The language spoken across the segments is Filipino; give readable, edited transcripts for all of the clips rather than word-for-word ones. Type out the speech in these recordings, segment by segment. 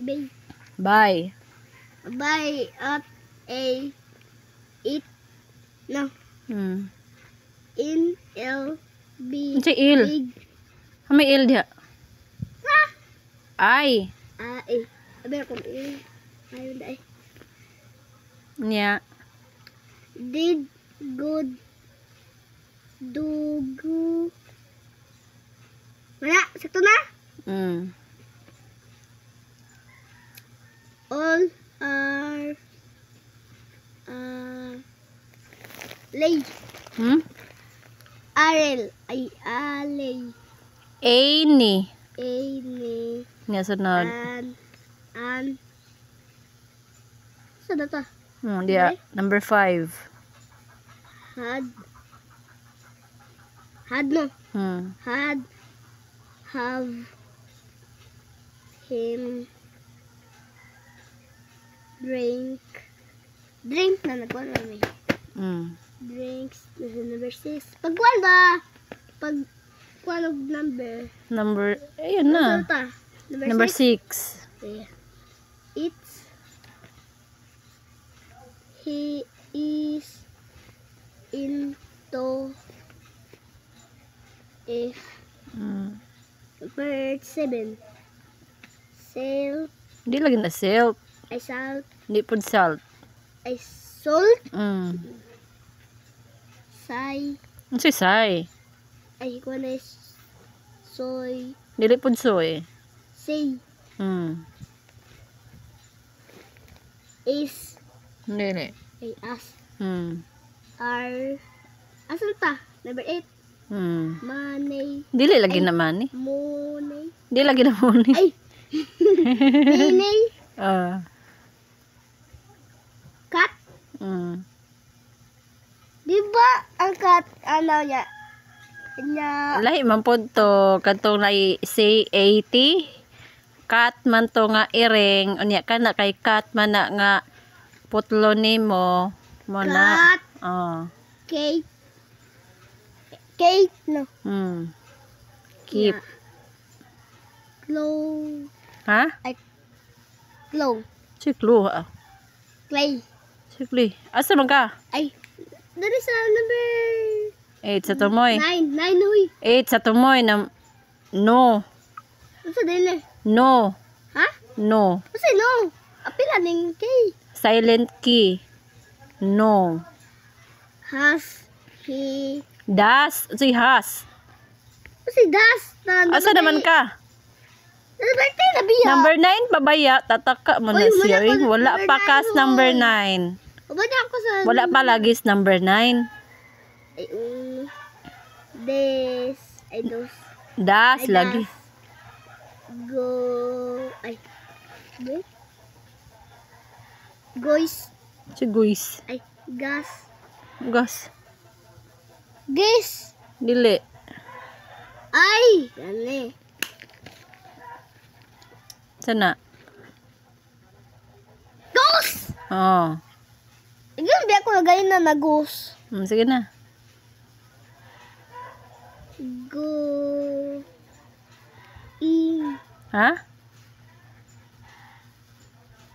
Bay. Bye. Buy at a it no in L B Unsay il? big May il diha. Ay. aber kung il ayun dai Nya. did good do go wala sakto na all are lay arel ay alay Any. any Nya sunod. and sa data Dia number 5. had no had have him drink na nagkuhan na may drinks number 6 pagkuhan ba pagkuhan og number ayun na. Number 6. yeah. It's he is into if number 7 sale Di lagi na salt. I salt Di pud salt. I salt say Unsay say? ay kuha na soy Dili pud soy. say is Dili. ay as are asan ta number 8 money Dili lagi na money. money Di lagi na money. ay money cat di ba ang cat ano niya Lahi man pod to kadtong nay say 80. Cat man to nga iring unya kana kay cat man na nga putlo nimo mo na. cat cake no Keep. glow Ha? ay glow Siklo ha. clay Sikli. Asa man ka? ay dali sa number 8 sa tumoy. 9 huy 8 sa tumoy na no. ano sa din No. ha No. kasi no apila ning kay Silent key. No. has he Das. Si has. kasi das na Asa naman ka? number 10 na biya Number 9 babaya. Tataka mo na Uy, siya. wala Wala pa, pa kas number 9. Ubanya ako sa Wala pa lagi sa number 9. ay des ay dos Das ay, lagi. go ay go guys Si guys. ay gas Gas. gas Dili. ay gani Sana. ghost Oh. igyan biya ko nagayon na nagos Sige na. go in Ha?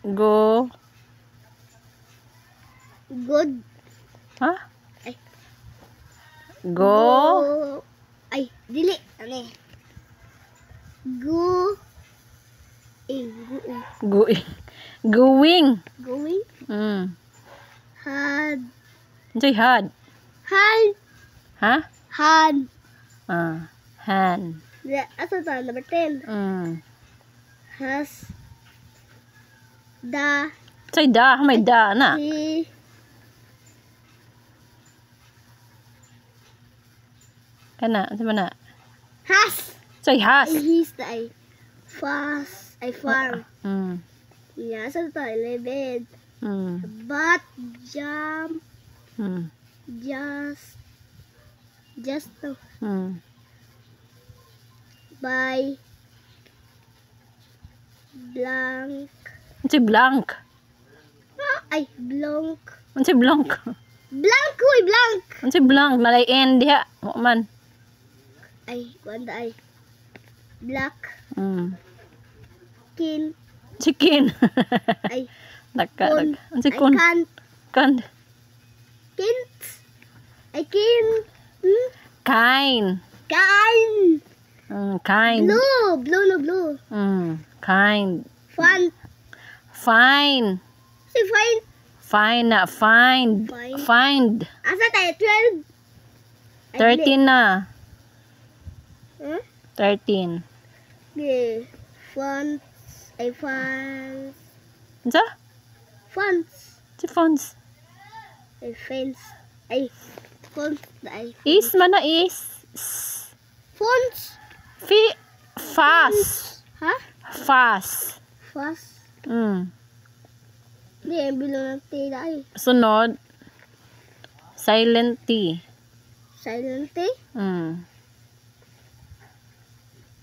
Go. good Ha? ay Go. ay dili ani go Going. Going. going had Say had. Ha? had Han. asa ta number 10 has the Say da. May da na. he Kana. Sa mana? has Say has. ay he's the ay fast ay farm yeah asa ta 11 but jump just to by blank Say blank. ay blank Say blank. blank huy blank Say blank. Nalay end diha. Mo man. ay kuanda ay black kin Chicken. Ay, Naka. Ang si I kun. can't. Kan. Can't. I can. Kind. Kind. Kind. Blue. Blue no blue. Kind. Fun. Fine. Si fine. Fine na. Find. Fine. Find. Asa tayo? 12. 13 na. Huh? 13. Okay. Fonts. Ay, fonts. Ano? Fonts. Si fonts. Ay, fence. Ay, fonts. Ay, Is man na is. fonts. Fast. Ha? Fast. Fast. Hindi, ang bilong ng tila ay. Sunod. Silent T. Silent T.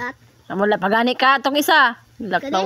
At Wala pa gani ka itong isa. Laktawan.